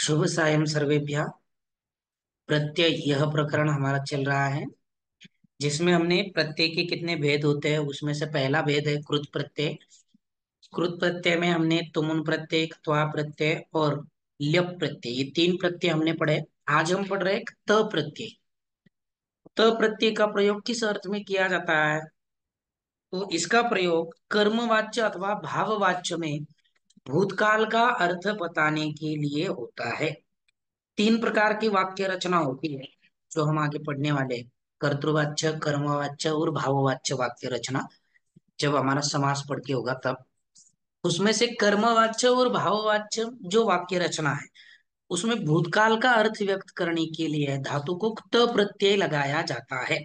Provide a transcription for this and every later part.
शुभ सायं सर्वेभ्यः। प्रत्यय यह प्रकरण हमारा चल रहा है जिसमें हमने प्रत्यय के कितने भेद होते हैं उसमें से पहला भेद है कृत प्रत्यय। कृत प्रत्यय में हमने तुमुन प्रत्यय, त्वा प्रत्यय और ल्यप प्रत्यय, ये तीन प्रत्यय हमने पढ़े। आज हम पढ़ रहे हैं त प्रत्यय। त प्रत्यय का प्रयोग किस अर्थ में किया जाता है? तो इसका प्रयोग कर्मवाच्य अथवा भाववाच्य में भूतकाल का अर्थ बताने के लिए होता है। तीन प्रकार की वाक्य रचना होती है जो हम आगे पढ़ने वाले हैं। कर्तृवाच्य, कर्मवाच्य और भाववाच्य वाक्य रचना जब हमारा समास पढ़ के होगा तब। उसमें से कर्मवाच्य और भाववाच्य जो वाक्य रचना है उसमें भूतकाल का अर्थ व्यक्त करने के लिए धातु को त प्रत्यय लगाया जाता है।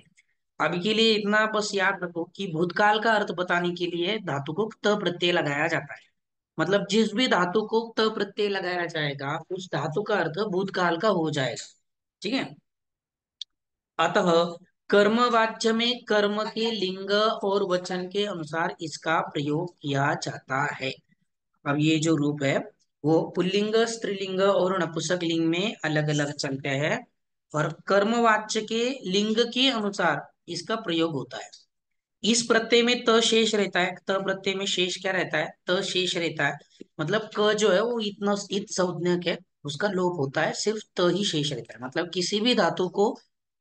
अभी के लिए इतना बस याद रखो कि भूतकाल का अर्थ बताने के लिए धातु को त प्रत्यय लगाया जाता है। मतलब जिस भी धातु को त प्रत्यय लगाया जाएगा उस धातु का अर्थ भूतकाल का हो जाएगा। ठीक है। अतः कर्मवाच्य में कर्म के लिंग और वचन के अनुसार इसका प्रयोग किया जाता है। अब ये जो रूप है वो पुल्लिंग, स्त्रीलिंग और नपुंसक लिंग में अलग अलग चलते हैं और कर्मवाच्य के लिंग के अनुसार इसका प्रयोग होता है। इस प्रत्यय में त शेष रहता है। त प्रत्यय में शेष क्या रहता है? त शेष रहता है। मतलब क जो है वो इतना इत संज्ञक है, उसका लोप होता है, सिर्फ त ही शेष रहता है। मतलब किसी भी धातु को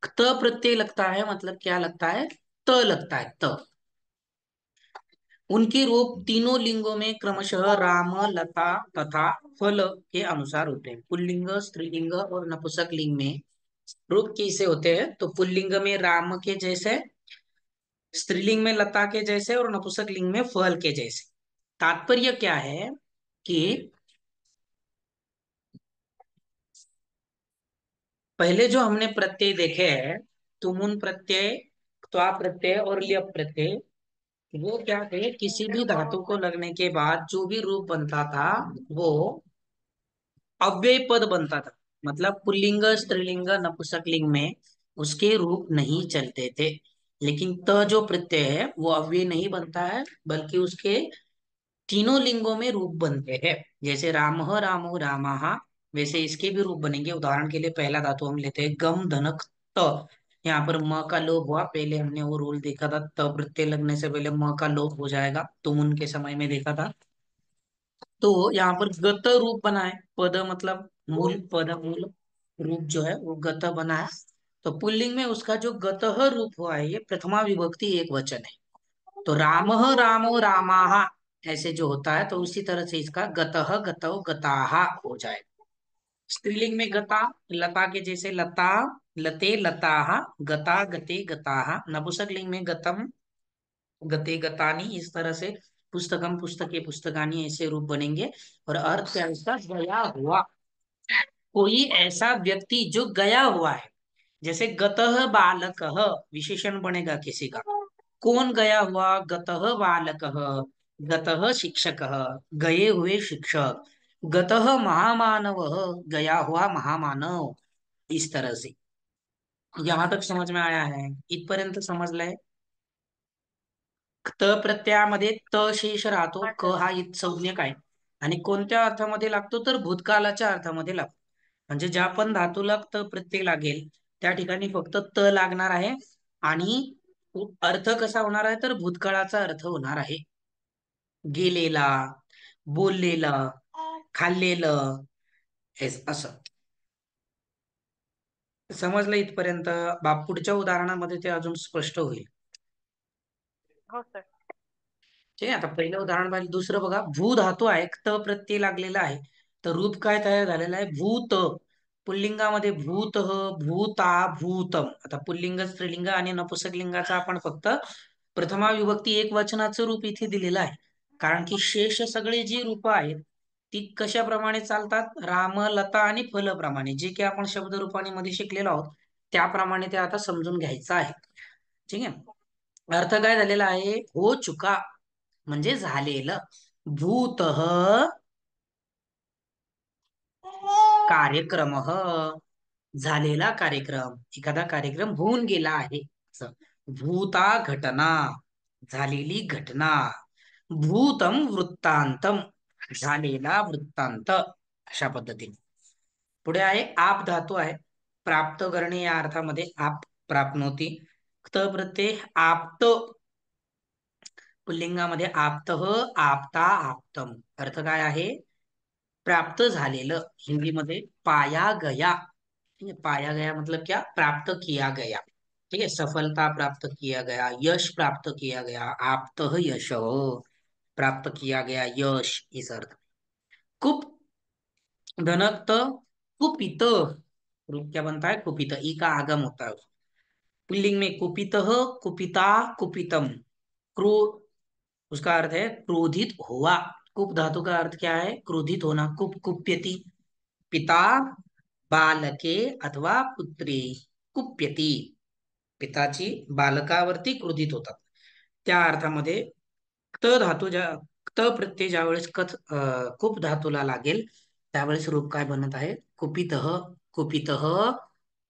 त प्रत्यय लगता है मतलब क्या लगता है? त लगता है त। उनके रूप तीनों लिंगों में क्रमशः राम, लता तथा फल के अनुसार होते हैं। पुल्लिंग, स्त्रीलिंग और नपुंसक लिंग में रूप कैसे होते हैं? तो पुल्लिंग में राम के जैसे, स्त्रीलिंग में लता के जैसे और नपुंसक लिंग में फल के जैसे। तात्पर्य क्या है कि पहले जो हमने प्रत्यय देखे हैं, तुमुन प्रत्यय, त्वा प्रत्यय और ल्यप प्रत्यय, वो क्या थे? किसी भी धातु को लगने के बाद जो भी रूप बनता था वो अव्यय पद बनता था। मतलब पुल्लिंग, स्त्रीलिंग, नपुंसक लिंग में उसके रूप नहीं चलते थे। लेकिन त जो प्रत्यय है वो अव्यय नहीं बनता है बल्कि उसके तीनों लिंगों में रूप बनते हैं। जैसे रामः, रामो, रामाः, वैसे इसके भी रूप बनेंगे। उदाहरण के लिए पहला धातु हम लेते हैं गम, धनक, त। यहाँ पर म का लोप हुआ, पहले हमने वो रूल देखा था, त प्रत्यय लगने से पहले म का लोप हो जाएगा, तुम उनके समय में देखा था। तो यहाँ पर गत रूप बना है। पद मतलब मूल, पद मूल, रूप जो है वो गत बना है। तो पुल्लिंग में उसका जो गतः रूप हुआ है ये प्रथमा विभक्ति एक वचन है। तो रामः, रामो, रामाः ऐसे जो होता है तो उसी तरह से इसका गतः, गतौ, गताः हो जाए। स्त्रीलिंग में गता, लता के जैसे लता, लते, लताः, गता, गते, गताः। नपुंसक लिंग में गतम, गते, गतानि, इस तरह से पुस्तकम, पुस्तके, पुस्तकानि ऐसे रूप बनेंगे। और अर्थ क्या है इसका? गया हुआ। कोई ऐसा व्यक्ति जो गया हुआ है। जैसे गतः बालकः विशेषण बनेगा किसी का। कौन गया हुआ? गतः बालकः, गतः शिक्षकः, गए हुए शिक्षक, गतः महामानवः, गया हुआ महामानव। इस तरह से यहां तक समझ में आया है? इथपर्यंत समजलंय? त प्रत्ययामध्ये त शेष राहतो, हाँ क सर। हा संज्ञक आहे आणि कोणत्या अर्थामध्ये लागतो? तर भूतकालाच्या अर्थामध्ये लागतो। म्हणजे ज्या पण धातूला त प्रत्यय लागेल त्या ठिकाणी फक्त त लागणार आहे आणि अर्थ कसा होणार आहे? तर भूतकाळाचा अर्थ होणार आहे। गेलेला, बोललेलं, खाल्लेलं, असं समजलं इथपर्यंत? पुढच्या उदाहरणामध्ये ते अजून स्पष्ट होईल। हो सर। ठीक आहे, आता पहिलं उदाहरण पाहिलं। दुसरं बघा, भू धातू आहे, त प्रत्यय लागलेला आहे, तर रूप काय तयार झालेलं आहे? भूत। पुल्लिंगामध्ये भूत, भूता, भूतम। आता पुल्लिंग, स्त्रीलिंग आणि नपुंसक लिंगाचा आपण फक्त प्रथमा विभक्ती एक वचनाचं रूप इथे दिलेलं आहे। कारण की शेष सगळे जी रूप आहेत ती कशाप्रमाणे चालतात? राम, लता आणि फलप्रमाणे, जे की आपण शब्द रूपाने मध्ये शिकलेलो आहोत त्याप्रमाणे ते आता समजून घ्यायचं आहे। ठीक आहे। अर्थ काय झालेला आहे? हो चुका म्हणजे झालेलं। भूतः कार्यक्रम, झालेला कार्यक्रम, एखादा कार्यक्रम होऊन गेला आहे असं। भूता घटना, झालेली घटना। भूतम वृत्तांतम, झालेला वृत्तांत, अशा पद्धतीने। पुढे आहे आप धातू आहे. प्राप्त करणे या अर्थामध्ये आप प्राप्नोती. क्त प्रत्यय आप्त, पुल्लिंगामध्ये आप्तः, आप्ता, आप्तम. अर्थ काय आहे? प्राप्त झालेलं. हिंदीमध्ये पाया गया. ठीक है, पाया गया मतलब क्या? प्राप्त किया गया. ठीक है, सफलता प्राप्त किया गया, यश प्राप्त किया गया, आप्तः यश प्राप्त किया गया यश, इस अर्थ। कुप धनक्त कुपित, रूप क्या बनता है? कुपित, ई का आगम होता है। पुल्लिंग में कुपित, कुपिता, कुपितम। क्रो, उसका अर्थ है क्रोधित हुआ। कुप धातु का अर्थ क्या है? क्रोधित होना। कुप कुप्यति, पिता बालके अथवा पुत्री कुप्यती, पिताची बालकावरती क्रोधित होतात, त्या अर्थामध्ये क्त धातू क्त प्रत्यय ज्यावेळेस कुप धातूला लागेल त्यावेळेस रूप काय बनत आहे? कुपित, कुपित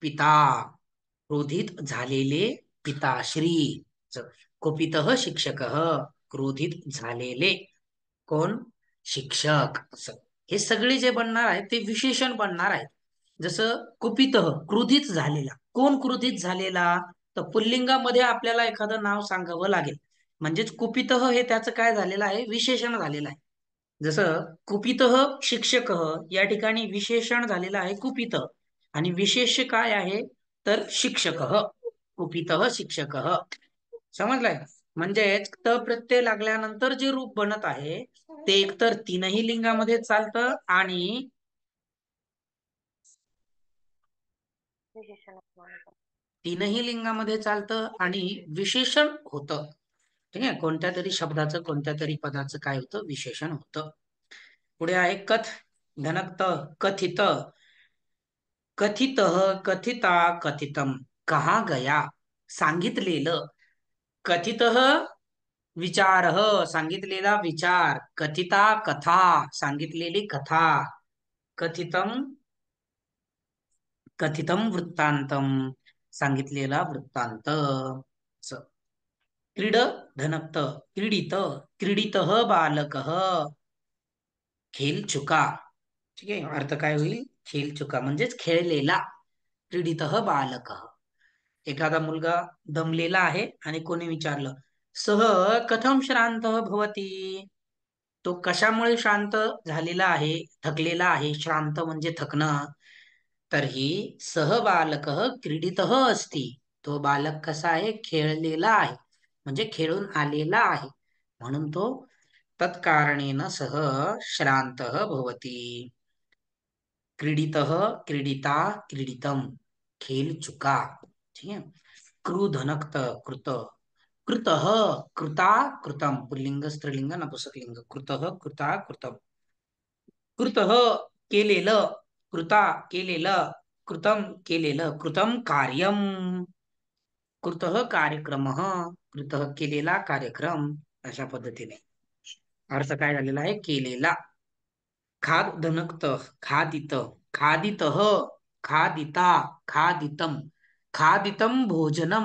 पिता, क्रोधित झालेले पिताश्री. कुपित शिक्षक, क्रोधित झालेले कोण? शिक्षक. असं हे सगळे जे बनणार आहे ते विशेषण बनणार आहे. जसं कुपित, क्रोधित झालेला. कोण क्रोधित झालेला? तर पुल्लिंगामध्ये आपल्याला एखादं नाव सांगावं लागेल. म्हणजेच कुपित हे त्याचं काय झालेलं आहे? विशेषण झालेलं आहे. जसं कुपित शिक्षक, या ठिकाणी विशेषण झालेलं आहे कुपित, आणि विशेष काय आहे? तर शिक्षक. कुपित शिक्षक. समजलंय? म्हणजेच त प्रत्यय लागल्यानंतर जे रूप बनत आहे ते एकतर तीनही लिंगामध्ये चालतं आणि विशेषण म्हणतात. तीनही लिंगामध्ये चालतं आणि विशेषण होतं. ठीक आहे, कोणत्या तरी शब्दाचं, कोणत्या तरी पदाचं काय होतं? विशेषण होतं. पुढे आहे कथ धनक्त कथित, कथित, कथिता, कथितम. कहा गया? सांगितलेलं. कथित विचार, सांगितलेला विचार. कथिता कथा, सांगितलेली कथा. कथितम, कथितम वृत्तांतम, सांगितलेला वृत्तांत. क्रीड धनक्त क्रीडित, क्रीडित बालक, खेल चुका. ठीक आहे, अर्थ काय होईल? खेल चुका म्हणजेच खेळलेला. क्रीडित बालक, एखादा मुलगा दमलेला आहे आणि कोणी विचारलं, सह कथम श्रांत भवती, तो कशामुळे शांत झालेला आहे, थकलेला आहे? श्रांत म्हणजे थकणं. तर ही सह बालक क्रीडित असती, तो बालक कसा आहे? खेळलेला आहे, म्हणजे खेळून आलेला आहे, म्हणून तो तत्कारणेन सह श्रांत भवती. क्रीडित, क्रीडिता, क्रीडितम, खेल चुका. ठीक है, क्रुधनक्त कृत, कृत, कृता, कृतम, पुल्लिंग स्त्रीलिंग नपुंसकलिंग. कृत, कृता, कृतम. कृत केलेलं, कृता केलेलं, कृतम केलेलं, कृतम कार्यम, कृत कार्यक्रम, कृत केलेला कार्यक्रम. अशा पद्धतीने अर्थ काय झालेला आहे? केलेला. खाद धनक्त खादित, खादित, खादिता, खादितम, खादितम भोजनम,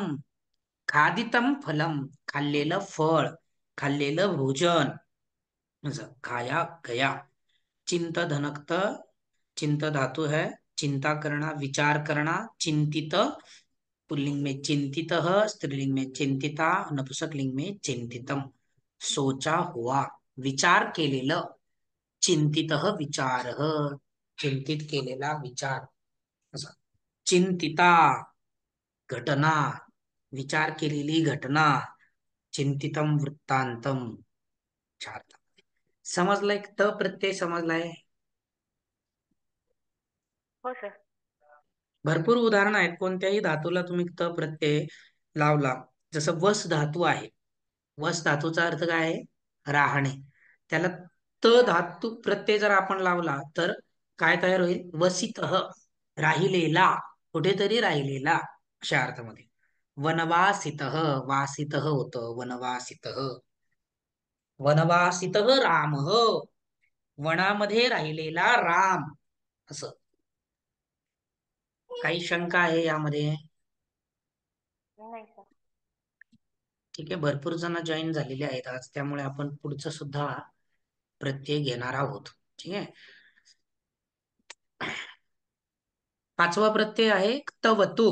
खादितम फलम, खाल्लेलं फळ, खाल्लेलं भोजन. असं खाया गया. चिंत धनक्त, चिंत धातु है, चिंता करना, विचार करना, चिंतित, पुल्लिंग में चिंतित, स्त्रीलिंग में चिंतिता, नपुंसक लिंग में चिंतितम. सोचा हुआ, विचार केलेलं. चिंतित विचार, चिंतित केलेला विचार. असं चिंतिता घटना, विचार केलेली घटना. चिंतितम वृत्तांतम. चार. समजलाय? त प्रत्यय समजलाय? हो सर. भरपूर उदाहरण आहेत. कोणत्याही धातूला तुम्ही त प्रत्यय लावला, जसं वस धातू आहे. वस धातूचा अर्थ काय आहे? राहणे. त्याला त राहणे. धातू प्रत्यय जर आपण लावला तर काय तयार होईल? वसित, राहिलेला, कुठेतरी राहिलेला, अशा अर्थामध्ये. वनवासित, वासित होतं वनवासित. वनवासित राम, वनामध्ये राहिलेला राम. असं. काही शंका आहे यामध्ये? नाही सर. ठीक आहे, भरपूर जण जॉईन झालेले आहेत आज, त्यामुळे आपण पुढचं सुद्धा प्रत्यय घेणार आहोत. ठीक आहे. पाचवा प्रत्यय आहे तवतु.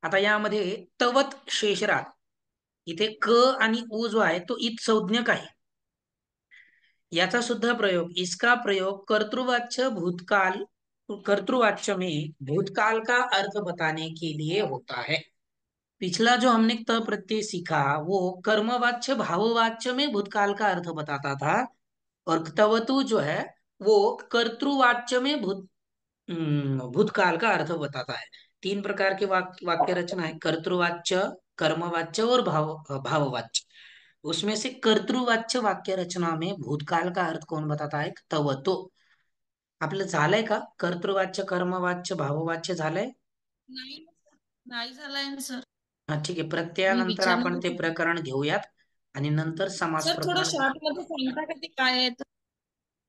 आता यामध्ये तवत शेषराग, इथे क आणि उ जो आहे तो इत संज्ञक आहे. याचा सुद्धा प्रयोग, इसका प्रयोग कर्तृवाच्य भूतकाल, कर्तृवाच्य में भूतकाल का अर्थ बताने के लिए होता है। पिछला जो हमने त प्रत्यय सीखा वो कर्मवाच्य भाववाच्य में भूतकाल का अर्थ बताता था, और तवतु जो है वो कर्तृवाच्य में भूतकाल का अर्थ बताता है। तीन प्रकार के वाक्य रचना है, कर्तृवाच्य, कर्मवाच्य और भाववाच्य। उसमें से कर्तृवाच्य वाक्य रचना में भूतकाल का अर्थ कौन बताता है? तवतो. आपलं झालंय का? कर्तृवाच्य, कर्मवाच्य, भाववाच्य झालंय? नाही नाही झालाय ना सर. हा ठीक आहे, मी प्रत्ययानंतर विचारणार आपण ते होते. प्रकरण घेऊयात आणि नंतर समास सर थोडं प्रकरण. शॉर्ट मध्ये सांगता का ते काय आहे तर?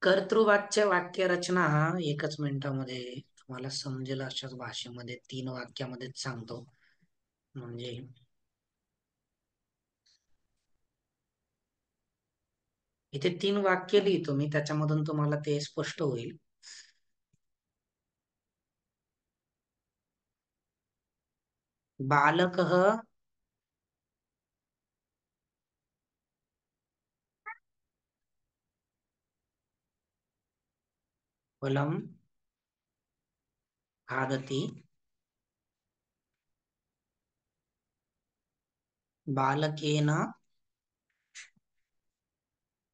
कर्तृवाच्य वाक्य रचना एकच मिनिटामध्ये तुम्हाला समजेल अशाच भाषेमध्ये तीन वाक्यामध्येच सांगतो. म्हणजे इथे तीन वाक्य लिहितो मी, त्याच्यामधून तुम्हाला ते स्पष्ट होईल. बालकः फलं खादति, बालकेन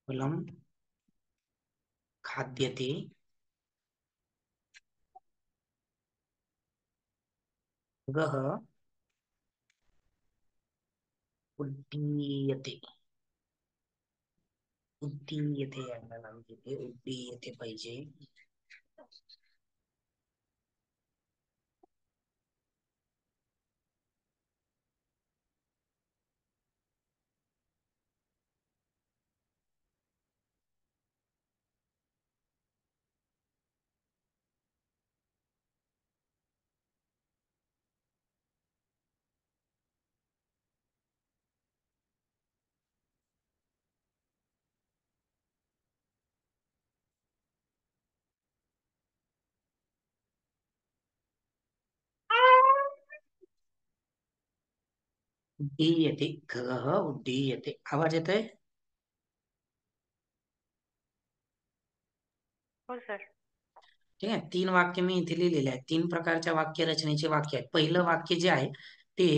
फलं खाद्यते, खगः उड्डीयते. उड्डीयते यायला लागते, ते उड्डीयते पाहिजे. उड्डीयते, खगः उड्डीयते. आवाज येतोय? हो सर. ठीक आहे, तीन वाक्य मी इथे लिहिलेले आहेत. तीन प्रकारच्या वाक्य रचनेचे वाक्य आहेत. पहिलं वाक्य जे आहे ते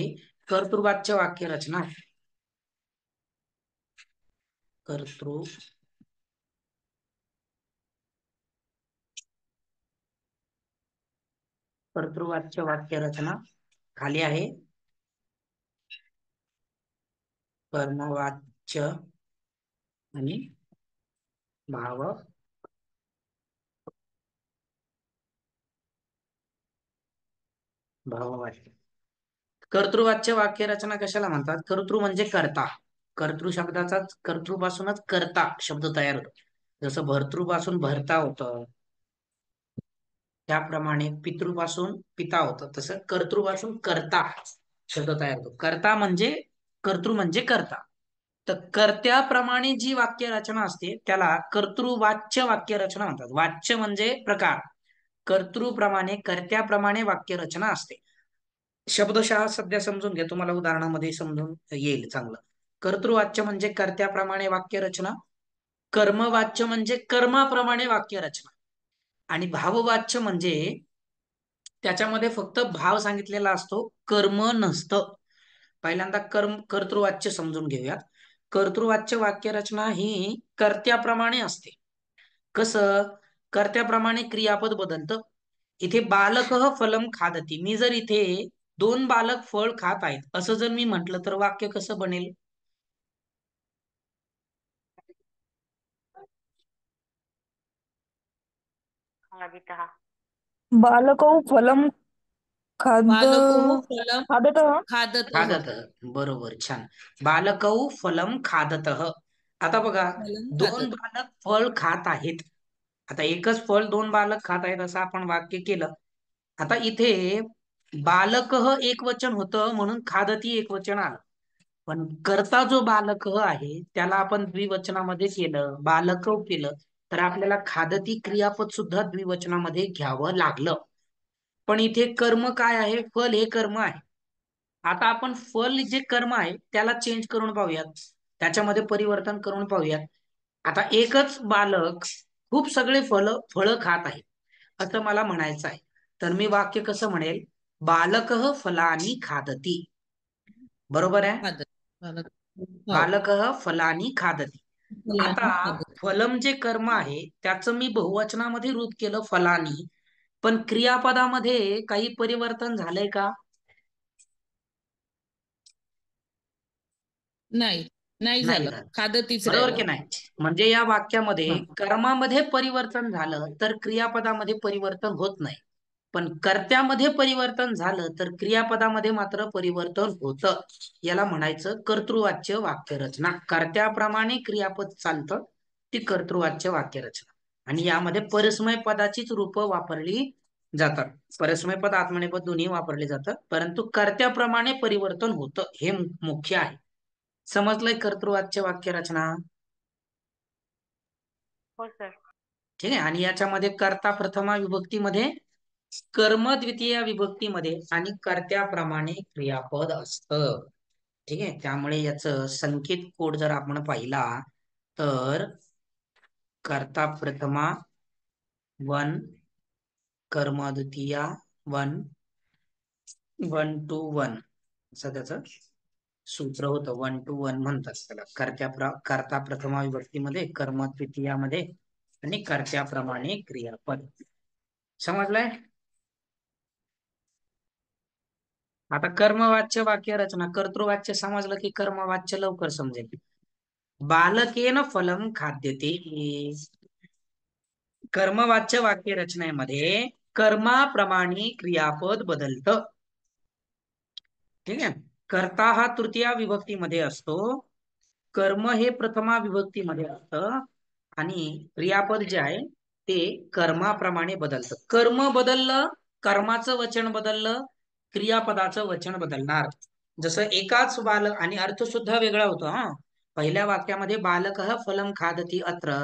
कर्तृवाच्य वाक्य रचना आहे. कर्तृ कर्तृवाच्य वाक्य रचना खाली आहे कर्मवाच्य आणि भाववाच्य. कर्तृवाच्य वाक्य रचना कशाला म्हणतात? कर्तृ म्हणजे कर्ता. कर्तृ शब्दाचाच, कर्तृपासूनच कर्ता शब्द तयार होतो. जसं भर्तृपासून भरता होतं, त्याप्रमाणे पितृपासून पिता होतं, तसं कर्तृपासून कर्ता शब्द तयार होतो. कर्ता म्हणजे, कर्तृ म्हणजे कर्ता. तर कर्त्याप्रमाणे जी वाक्य रचना असते त्याला कर्तृवाच्य वाक्य रचना म्हणतात. वाच्य म्हणजे प्रकार, कर्तृप्रमाणे कर्त्याप्रमाणे वाक्य रचना असते. शब्दशः सध्या समजून घ्या, तुम्हाला उदाहरणामध्ये समजून येईल चांगलं. कर्तृवाच्य म्हणजे कर्त्याप्रमाणे वाक्य रचना, कर्मवाच्य म्हणजे कर्माप्रमाणे वाक्य रचना, आणि भाववाच्य म्हणजे त्याच्यामध्ये फक्त भाव सांगितलेला असतो, कर्म नसतं. पहिल्यांदा कर्तृवाच्य समजून घेऊयात. कर्तृवाच्य वाक्यरचना ही कर्त्याप्रमाणे असते. कसं? कर्त्याप्रमाणे क्रियापद बदलतं. इथे बालकः फलम खादती, मी जर इथे दोन बालक फळ खात आहेत असं जर मी म्हंटल तर वाक्य कसं बनेल? खादितः. बालकौ फलं खाद बालकोः फलं खादतः. खादतः. खादत. बरोबर, छान. बालकौ फलम खादतः. आता बघा, फलं दोन खादत. बालक फळ खात आहेत. आता एकच फळ दोन बालक खात आहेत असं आपण वाक्य केलं. आता इथे बालकः एक वचन होतं म्हणून खादती एक वचन आलं. पण करता जो बालकः आहे त्याला आपण द्विवचनामध्ये केलं, बालकौ केलं, तर आपल्याला खादती क्रियापद सुद्धा द्विवचनामध्ये घ्यावं लागलं. पण इथे कर्म काय आहे, फल हे कर्म आहे. आता आपण फल जे कर्म आहे त्याला चेंज करून पाहूयात, त्याच्यामध्ये परिवर्तन करून पाहूयात. आता एकच बालक खूप सगळे फळं खात आहे असं मला म्हणायचं आहे. तर मी वाक्य कसं म्हणेल, बालकः फलानी खादती. बरोबर आहे. खादत बालक. हो. बालकः फलानी खादती. आता मुलांनी खादत. फलम जे कर्म आहे त्याचं मी बहुवचनामध्ये रूप केलं फलानी, पण क्रियापदामध्ये काही परिवर्तन झालंय का? नाही, नाही नाही झालं. झालं. खादतीच बरोबर राहिलं. की नाही? म्हणजे या वाक्यामध्ये हा. कर्मामध्ये परिवर्तन झालं तर क्रियापदामध्ये परिवर्तन होत नाही, पण कर्त्यामध्ये परिवर्तन झालं तर क्रियापदामध्ये मात्र परिवर्तन होतं. याला म्हणायचं कर्तृवाच्य वाक्यरचना. कर्त्याप्रमाणे क्रियापद चालतं, ती कर्तृवाच्य वाक्यरचना. आणि यामध्ये परस्मय पदाचीच रूपं वापरली जातात. परस्मय पद आत्मनेपद पद दोन्ही वापरले जातात, परंतु कर्त्याप्रमाणे परिवर्तन होतं हे मुख्य आहे. समजलंय कर्तृवाच्य वाक्यरचना? हो सर. ठीक आहे. आणि याच्यामध्ये कर्ता प्रथमा विभक्तीमध्ये, कर्म द्वितीया विभक्तीमध्ये आणि कर्त्याप्रमाणे क्रियापद असतं. ठीक आहे. त्यामुळे याचं संकेत कोड जर आपण पाहिला तर कर्ता प्रथमा 1, कर्म द्वितीया 1, 1 to 1 असं त्याचं सूत्र होतं. 1 to 1 म्हणतात त्याला. कर्ता प्रथमा विभक्तीमध्ये, कर्म द्वितीयामध्ये आणि कर्त्याप्रमाणे क्रियापद. समजलंय? आता कर्मवाच्य वाक्य रचना. कर्तृवाच्य समजलं की कर्मवाच्य लवकर समजेल. बालकेन फलम खाद्यते. कर्मवाच्य वाक्य रचनेमध्ये कर्माप्रमाणे क्रियापद बदलतं. ठीक आहे. कर्ता हा तृतीया विभक्तीमध्ये असतो, कर्म हे प्रथमा विभक्तीमध्ये असतं आणि क्रियापद जे आहे ते कर्माप्रमाणे बदलतं. कर्म बदललं, कर्माचं वचन बदललं, क्रियापदाचं वचन बदलणार. जसं एकाच बालक, आणि अर्थ सुद्धा वेगळा होतो हा. पहिल्या वाक्यामध्ये बालकः फलम खादती, अत्र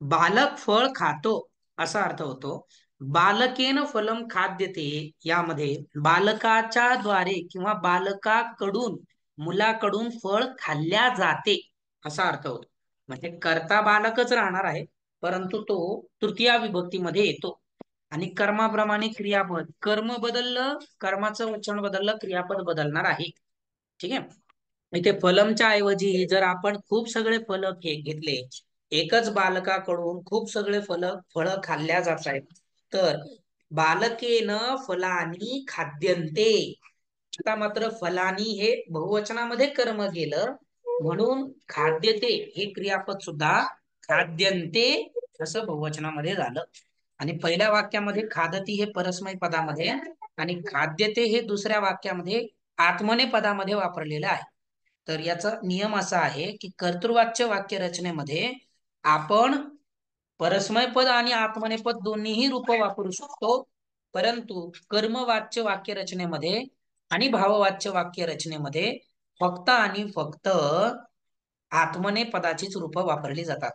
बालक फळ खातो असा अर्थ होतो. बालकेन फलम खाद्यते यामध्ये बालकाच्या द्वारे किंवा बालकाकडून, मुलाकडून फळ खाल्ल्या जाते असा अर्थ होतो. म्हणजे कर्ता बालकच राहणार आहे, परंतु तो तृतीया विभक्तीमध्ये येतो. आणि कर्माप्रमाणे क्रियापद, कर्म बदललं, कर्माचं वचन बदललं, क्रियापद बदलणार आहे. ठीक आहे. इथे फलमच्या ऐवजी जर आपण खूप सगळे फल घेतले, एकच बालकाकडून खूप सगळे फळं खाल्ल्या जात आहेत, तर बालकेन फलानी खाद्यन्ते. आता मात्र फलानी हे बहुवचनामध्ये कर्म गेलं, म्हणून खाद्यते हे क्रियापद सुद्धा खाद्यन्ते असं बहुवचनामध्ये झालं. आणि पहिल्या वाक्यामध्ये खादती हे परस्मै पदामध्ये आणि खाद्यते हे दुसऱ्या वाक्यामध्ये आत्मने पदामध्ये वापरलेलं आहे. तर याचा नियम असा आहे की कर्तृवाच्य वाक्य रचनेमध्ये आपण परस्मय पद आणि आत्मनेपद दोन्हीही रूप वापरू शकतो, परंतु कर्मवाच्य वाक्य रचनेमध्ये आणि भाववाच्य वाक्य रचनेमध्ये फक्त आणि फक्त आत्मने पदाचीच रूप वापरली जातात.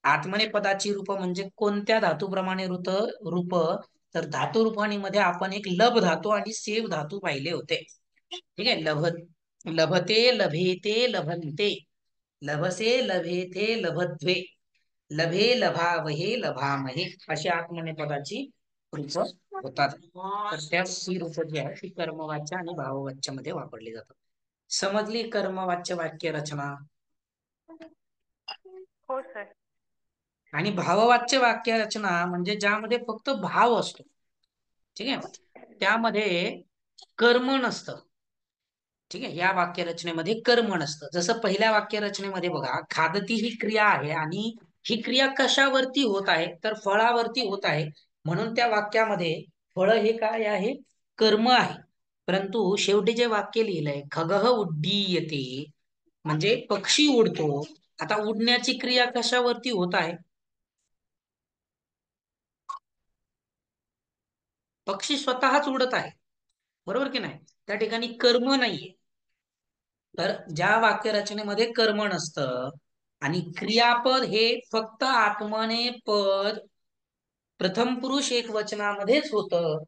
आत्मने पदाची रूप म्हणजे कोणत्या धातूप्रमाणे रूप, तर धातू रूपाणीमध्ये आपण एक लभ धातू आणि सेव धातू पाहिले होते. ठीक आहे. लभते, लभेते, लभन्ते, लभसे, लभेते, लभध्वे, लभे, लभावहे, लभामहे अशी आत्मने पदाची रूप होतात. तर त्या ही रूप जी आहे ती कर्मवाच्य आणि भाववाच्य मध्ये वापरली जातात. समजली कर्मवाच्य वाक्य रचना? हो सर. आणि भाववाच्य वाक्य रचना म्हणजे ज्यामध्ये फक्त भाव असतो. ठीक आहे. त्यामध्ये कर्म नसतं. ठीक आहे. या वाक्यरचनेमध्ये कर्म नसतं. जसं पहिल्या वाक्यरचनेमध्ये बघा, खादती ही क्रिया आहे आणि ही क्रिया कशावरती होत आहे, तर फळावरती होत आहे. म्हणून त्या वाक्यामध्ये फळ हे काय आहे, कर्म आहे. परंतु शेवटी जे वाक्य लिहिलंय, खगः उड्डीयते म्हणजे पक्षी उडतो. आता उडण्याची क्रिया कशावरती होत आहे? पक्षी स्वतःच उडत आहे. बरोबर की नाही? त्या ठिकाणी कर्म नाहीये. तर ज्या वाक्यरचनेमध्ये कर्म नसतं आणि क्रियापद हे फक्त आत्मने पद प्रथम पुरुष एक वचनामध्येच होतं,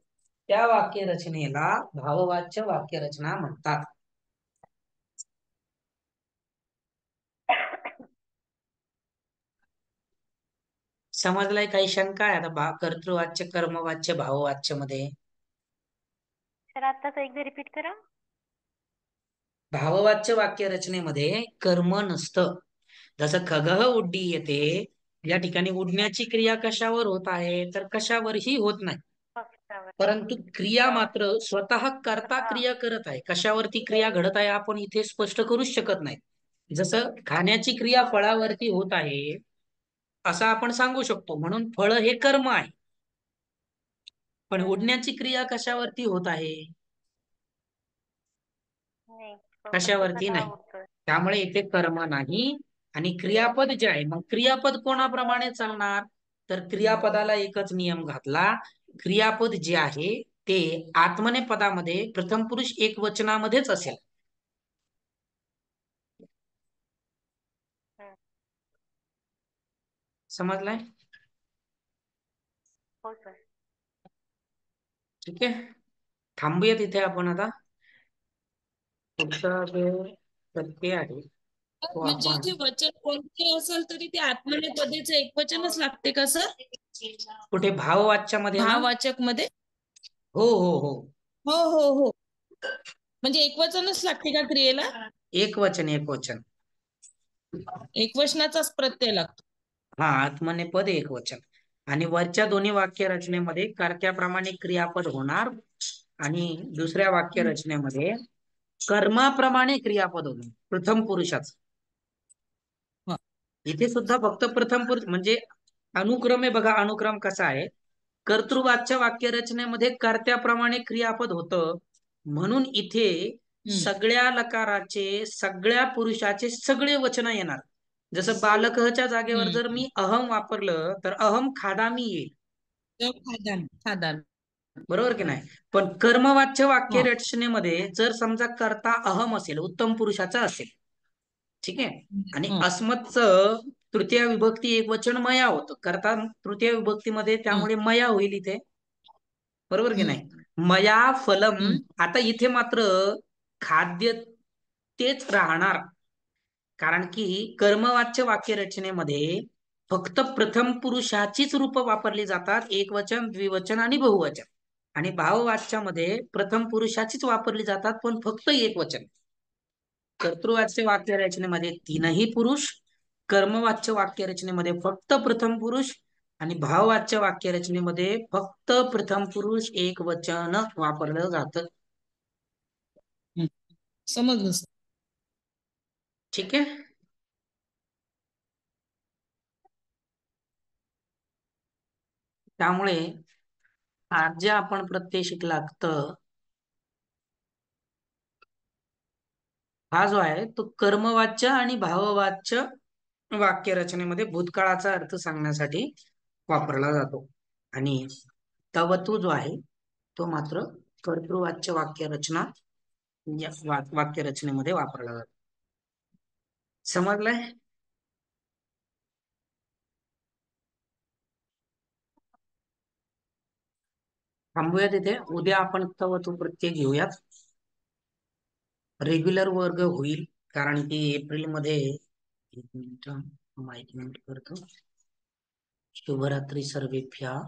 त्या वाक्यरचनेला भाववाच्य वाक्यरचना म्हणतात. समजलाय? काही शंका आहे आता कर्तृवाच्य, कर्मवाच्य, भाववाच्य मध्ये? सर आत्ताच एकदा रिपीट करा. भाववाच्य वाक्यरचनेमध्ये कर्म नसतं. जसं खगः उड्डीयते, या ठिकाणी उडण्याची क्रिया कशावर होत आहे, तर कशावरही होत नाही. पक्षावर. परंतु क्रिया मात्र स्वतः कर्ता क्रिया करत आहे. कशावरती क्रिया घडत आहे आपण इथे स्पष्ट करूच शकत नाही. जसं खाण्याची क्रिया फळावरती होत आहे असं आपण सांगू शकतो, म्हणून फळ हे कर्म आहे. पण उडण्याची क्रिया कशावरती होत आहे? नाही, फक्त कशावरती स्वतः नाही. उठतोय. त्यामुळे इथे कर्म नाही. आणि क्रियापद जे आहे, मग क्रियापद कोणाप्रमाणे चालणार, तर क्रियापदाला एकच नियम घातला. क्रियापद जे आहे ते आत्मनेपदामध्ये प्रथम पुरुष एकवचनामध्येच असेल. हम्म. समजलाय? हो सर. ठीक आहे, थांबूया तिथे आपण आता. पुढचा जो प्रत्यय आहे तो म्हणजे आपण इथे वचन कोणते असेल तरी ते आत्मनेपदेचं एकवचनच लागते का सर? कुठे भाववाच्यामध्ये ना? भाववाचक मध्ये? हो हो हो, हो हो हो. म्हणजे एकवचनच लागते का क्रियेला? एकवचन एकवचन. एकवचनाचाच प्रत्यय लागतो. हा, आत्मनेपद एकवचन. आणि वरच्या दोन्ही वाक्य रचनेमध्ये कर्त्याप्रमाणे क्रियापद होणार आणि दुसऱ्या वाक्य रचनेमध्ये कर्माप्रमाणे क्रियापद होणार प्रथम पुरुषाचं. हा. इथे सुद्धा फक्त प्रथम पुरुष म्हणजे अनुक्रम आहे बघा. अनुक्रम कसा आहे, कर्तृवाच्य वाक्य रचनेमध्ये कर्त्याप्रमाणे क्रियापद होतं, म्हणून इथे सगळ्या लकाराचे, सगळ्या पुरुषाचे सगळे वचन येणार. जसं बालकच्या जागेवर जर मी अहम वापरलं तर अहम खादामी येईल, खादान खादान. बरोबर की नाही? पण कर्मवाच्य वाक्य हा. रचनेमध्ये जर समजा कर्ता अहम असेल, उत्तम पुरुषाचा असेल, ठीक आहे, आणि हा. अस्मतचं तृतीय विभक्ती एक वचन मया होतं, कर्ता तृतीय विभक्तीमध्ये, त्यामुळे मया होईल इथे, बरोबर की नाही? मया फलम. आता इथे मात्र खाद्य तेच राहणार, कारण की कर्मवाच्य वाक्य रचनेमध्ये फक्त प्रथम पुरुषाचीच रूप वापरली जातात, एकवचन, द्विवचन आणि बहुवचन. आणि भाववाच्यामध्ये प्रथम पुरुषाचीच वापरली जातात, पण फक्त एकवचन. कर्तृवाच्य वाक्य रचनेमध्ये तीनही पुरुष, कर्मवाच्य वाक्य रचनेमध्ये फक्त प्रथम पुरुष, आणि भाववाच्य वाक्य रचनेमध्ये फक्त प्रथम पुरुष एक वचन वापरलं जातं. समजलं सर. ठीक आहे. त्यामुळे आज जे आपण प्रत्यय शिकलात, तर हा जो आहे तो कर्मवाच्य आणि भाववाच्य वाक्य रचनेमध्ये भूतकाळाचा अर्थ सांगण्यासाठी वापरला जातो. आणि तवतू जो आहे तो मात्र कर्तृवाच्य वाक्य रचना या वाक्य रचनेमध्ये वापरला जातो. समजलंय? थांबूया तिथे. उद्या आपण तवतू प्रत्यय घेऊयात. रेग्युलर वर्ग होईल, कारण की एप्रिलमध्ये, एक मिनिट करतो. शुभरात्री सर्वेभ्यः.